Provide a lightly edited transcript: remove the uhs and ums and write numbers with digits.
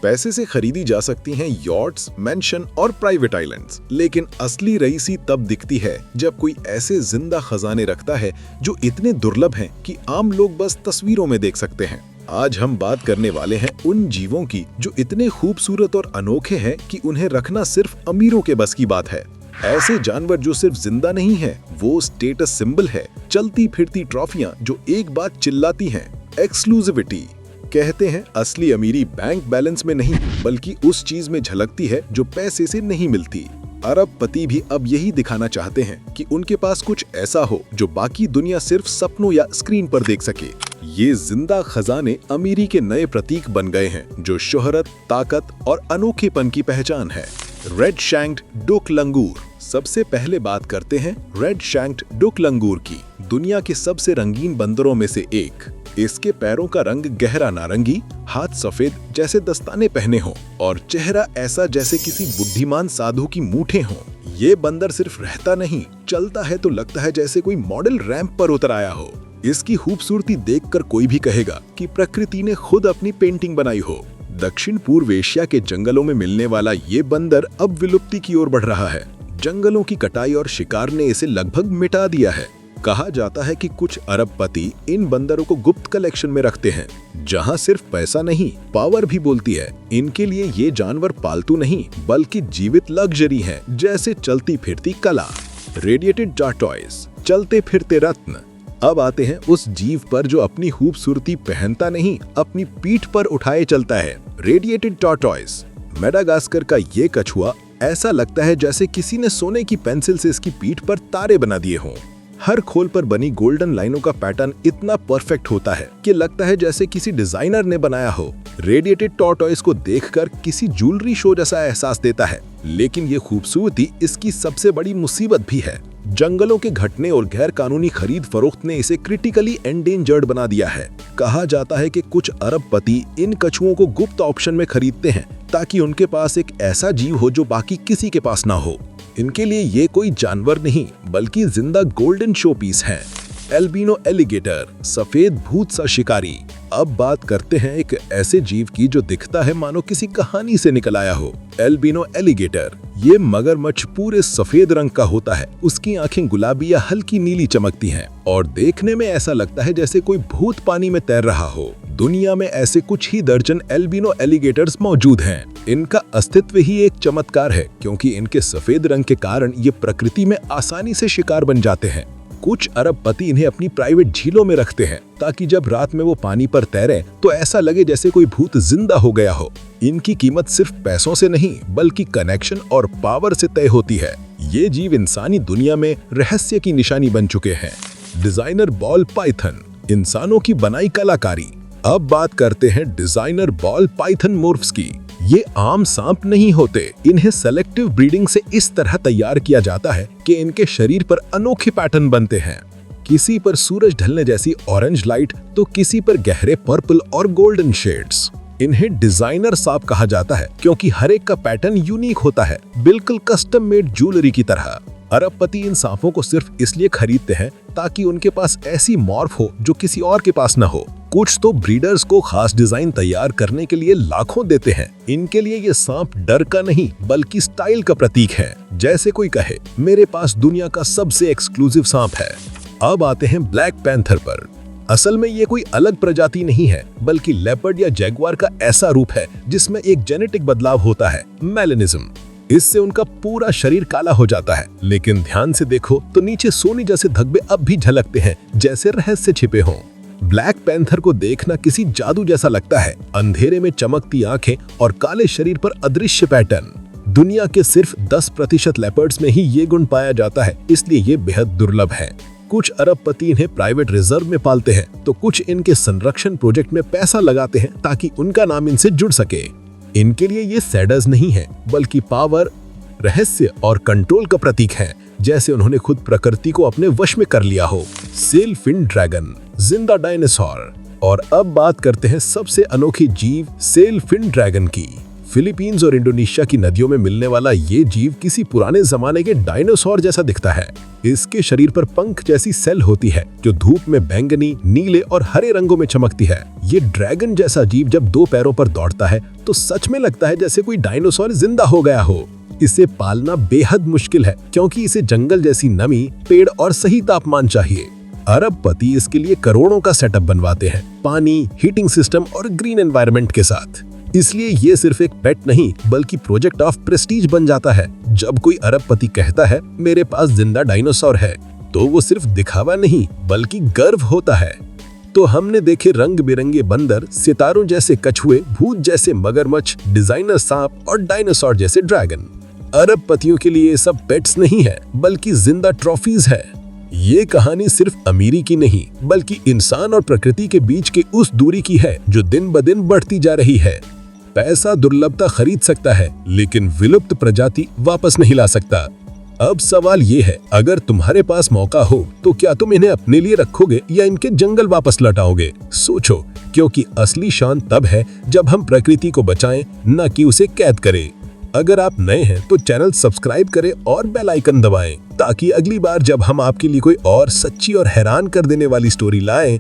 पैसे से खरीदी जा सकती हैं यॉट्स, मेंशन और प्राइवेट आइलैंड्स, लेकिन असली रईसी तब दिखती है जब कोई ऐसे जिंदा खजाने रखता है जो इतने दुर्लभ हैं कि आम लोग बस तस्वीरों में देख सकते हैं। आज हम बात करने वाले हैं उन जीवों की जो इतने खूबसूरत और अनोखे हैं कि उन्हें रखना सिर्फ अमीरों के बस की बात है। ऐसे जानवर जो सिर्फ जिंदा नहीं है, वो स्टेटस सिंबल है, चलती फिरती ट्रॉफियां जो एक बात चिल्लाती हैं, एक्सक्लूसिविटी। कहते हैं असली अमीरी बैंक बैलेंस में नहीं बल्कि उस चीज में झलकती है जो पैसे से नहीं मिलती। अरबपति भी अब यही दिखाना चाहते हैं कि उनके पास कुछ ऐसा हो जो बाकी दुनिया सिर्फ सपनों या स्क्रीन पर देख सके। ये जिंदा खजाने अमीरी के नए प्रतीक बन गए हैं जो शोहरत, ताकत और अनोखेपन की पहचान है। रेड शैंक्ड डुक लंगूर। सबसे पहले बात करते हैं रेड शैंक्ड डुक लंगूर की, दुनिया के सबसे रंगीन बंदरों में से एक। इसके पैरों का रंग गहरा नारंगी, हाथ सफेद जैसे दस्ताने पहने हों और चेहरा ऐसा जैसे किसी बुद्धिमान साधु की मूठें हों। ये बंदर सिर्फ रहता नहीं, चलता है तो लगता है जैसे कोई मॉडल रैंप पर उतर आया हो। इसकी खूबसूरती देखकर कोई भी कहेगा कि प्रकृति ने खुद अपनी पेंटिंग बनाई हो। दक्षिण पूर्व एशिया के जंगलों में मिलने वाला ये बंदर अब विलुप्ति की ओर बढ़ रहा है। जंगलों की कटाई और शिकार ने इसे लगभग मिटा दिया है। कहा जाता है कि कुछ अरबपति इन बंदरों को गुप्त कलेक्शन में रखते हैं, जहां सिर्फ पैसा नहीं, पावर भी बोलती है। इनके लिए ये जानवर पालतू नहीं बल्कि जीवित लग्जरी हैं, जैसे चलती फिरती कला। रेडिएटेड टार्टॉइस, चलते फिरते रत्न। अब आते हैं उस जीव पर जो अपनी खूबसूरती पहनता नहीं, अपनी पीठ पर उठाए चलता है। रेडिएटेड टार्टॉइस। मेडागास्कर का ये कछुआ ऐसा लगता है जैसे किसी ने सोने की पेंसिल से इसकी पीठ पर तारे बना दिए हों। हर खोल पर बनी गोल्डन लाइनों का पैटर्न इतना परफेक्ट होता है कि लगता है जैसे किसी डिजाइनर ने बनाया हो। रेडिएटेड टॉर्टॉइस को देखकर किसी ज्वेलरी शो जैसा एहसास देता है, लेकिन ये खूबसूरती इसकी सबसे बड़ी मुसीबत भी है। जंगलों के घटने और गैर कानूनी खरीद फरोख्त ने इसे क्रिटिकली एंडेंजर्ड बना दिया है। कहा जाता है कि कुछ अरबपति इन कछुओं को गुप्त ऑप्शन में खरीदते हैं ताकि उनके पास एक ऐसा जीव हो जो बाकी किसी के पास ना हो। इनके लिए ये कोई जानवर नहीं बल्कि जिंदा गोल्डन शो पीस है। एल्बिनो एलिगेटर, सफेद भूत सा शिकारी। अब बात करते हैं एक ऐसे जीव की जो दिखता है मानो किसी कहानी से निकल आया हो। Albino alligator. ये मगरमच्छ पूरे सफेद रंग का होता है। उसकी आंखें गुलाबी या हल्की नीली चमकती हैं और देखने में ऐसा लगता है जैसे कोई भूत पानी में तैर रहा हो। दुनिया में ऐसे कुछ ही दर्जन एल्बिनो एलिगेटर्स मौजूद हैं। इनका अस्तित्व ही एक चमत्कार है क्योंकि इनके सफेद रंग के कारण ये प्रकृति में आसानी से शिकार बन जाते हैं। कुछ अरबपति इन्हें अपनी प्राइवेट झीलों में रखते हैं ताकि जब रात में वो पानी पर तैरें तो ऐसा लगे जैसे कोई भूत जिंदा हो गया हो। इनकी कीमत सिर्फ पैसों से नहीं बल्कि कनेक्शन और पावर से तय होती है। ये जीव इंसानी दुनिया में रहस्य की निशानी बन चुके हैं। डिजाइनर बॉल पाइथन, इंसानों की बनाई कलाकारी। अब बात करते हैं डिजाइनर बॉल पाइथन मोर्फ्स की। ये आम सांप नहीं होते। इन्हें सेलेक्टिव ब्रीडिंग से इस तरह तैयार किया जाता है कि इनके शरीर पर अनोखे पैटर्न बनते हैं। किसी पर सूरज ढलने जैसी ऑरेंज लाइट तो किसी पर गहरे पर्पल और गोल्डन शेड्स। इन्हें डिजाइनर सांप कहा जाता है क्योंकि हर एक का पैटर्न यूनिक होता है, बिल्कुल कस्टम मेड ज्वेलरी की तरह। अरबपति इन सांपों को सिर्फ इसलिए खरीदते हैं ताकि उनके पास ऐसी मॉर्फ हो जो किसी और के पास न हो। कुछ तो ब्रीडर्स को खास डिजाइन तैयार करने के लिए लाखों देते हैं। इनके लिए ये सांप डर का नहीं बल्कि स्टाइल का प्रतीक है, जैसे कोई कहे मेरे पास दुनिया का सबसे एक्सक्लूसिव सांप है। अब आते हैं ब्लैक पैंथर पर। असल में ये कोई अलग प्रजाति नहीं है बल्कि लेपर्ड या जैगुआर का ऐसा रूप है जिसमें एक जेनेटिक बदलाव होता है, मेलेनिज्म। इससे उनका पूरा शरीर काला हो जाता है, लेकिन ध्यान से देखो तो नीचे सोने जैसे धब्बे अब भी झलकते हैं जैसे रहस्य छिपे हों। ब्लैक पैंथर को देखना किसी जादू जैसा लगता है। अंधेरे में चमकती आंखें और काले शरीर पर अदृश्य पैटर्न। दुनिया के सिर्फ 10% लेपर्ड्स में ही ये गुण पाया जाता है, इसलिए ये बेहद दुर्लभ है। कुछ अरबपति इन्हें प्राइवेट रिजर्व में पालते हैं तो कुछ इनके संरक्षण प्रोजेक्ट में पैसा लगाते हैं ताकि उनका नाम इनसे जुड़ सके। इनके लिए ये सैडर्स नहीं है बल्कि पावर, रहस्य और कंट्रोल का प्रतीक है, जैसे उन्होंने खुद प्रकृति को अपने वश में कर लिया हो। सेल फिन ड्रैगन, जिंदा डायनासोर। और अब बात करते हैं सबसे अनोखी जीव सेल फिन ड्रैगन की। फिलीपींस और इंडोनेशिया की नदियों में मिलने वाला ये जीव किसी पुराने जमाने के डायनासोर जैसा दिखता है। इसके शरीर पर पंख जैसी सेल होती है जो धूप में बैंगनी, नीले और हरे रंगों में चमकती है। ये ड्रैगन जैसा जीव जब दो पैरों पर दौड़ता है तो सच में लगता है जैसे कोई डायनासोर जिंदा हो गया हो। इसे पालना बेहद मुश्किल है क्योंकि इसे जंगल जैसी नमी, पेड़ और सही तापमान चाहिए। अरबपति इसके लिए करोड़ों का सेटअप बनवाते हैं, पानी, हीटिंग सिस्टम और ग्रीन एनवायरनमेंट के साथ। इसलिए ये सिर्फ एक पेट नहीं बल्कि प्रोजेक्ट ऑफ प्रेस्टीज बन जाता है। जब कोई अरबपति कहता है मेरे पास जिंदा डायनासोर है, तो वो सिर्फ दिखावा नहीं बल्कि गर्व होता है। तो हमने देखे रंग बिरंगे बंदर, सितारों जैसे कछुए, भूत जैसे मगरमच्छ, डिजाइनर सांप और डायनासोर जैसे ड्रैगन। अरबपतियों के लिए ये सब पेट्स नहीं है बल्कि जिंदा ट्रॉफीज है। ये कहानी सिर्फ अमीरी की नहीं बल्कि इंसान और प्रकृति के बीच के उस दूरी की है जो दिन ब दिन बढ़ती जा रही है। पैसा दुर्लभता खरीद सकता है लेकिन विलुप्त प्रजाति वापस नहीं ला सकता। अब सवाल ये है, अगर तुम्हारे पास मौका हो तो क्या तुम इन्हें अपने लिए रखोगे या इनके जंगल वापस लौटाओगे? सोचो, क्योंकि असली शान तब है जब हम प्रकृति को बचाएं, न कि उसे कैद करें। अगर आप नए हैं तो चैनल सब्सक्राइब करें और बेल आइकन दबाएं ताकि अगली बार जब हम आपके लिए कोई और सच्ची और हैरान कर देने वाली स्टोरी लाएं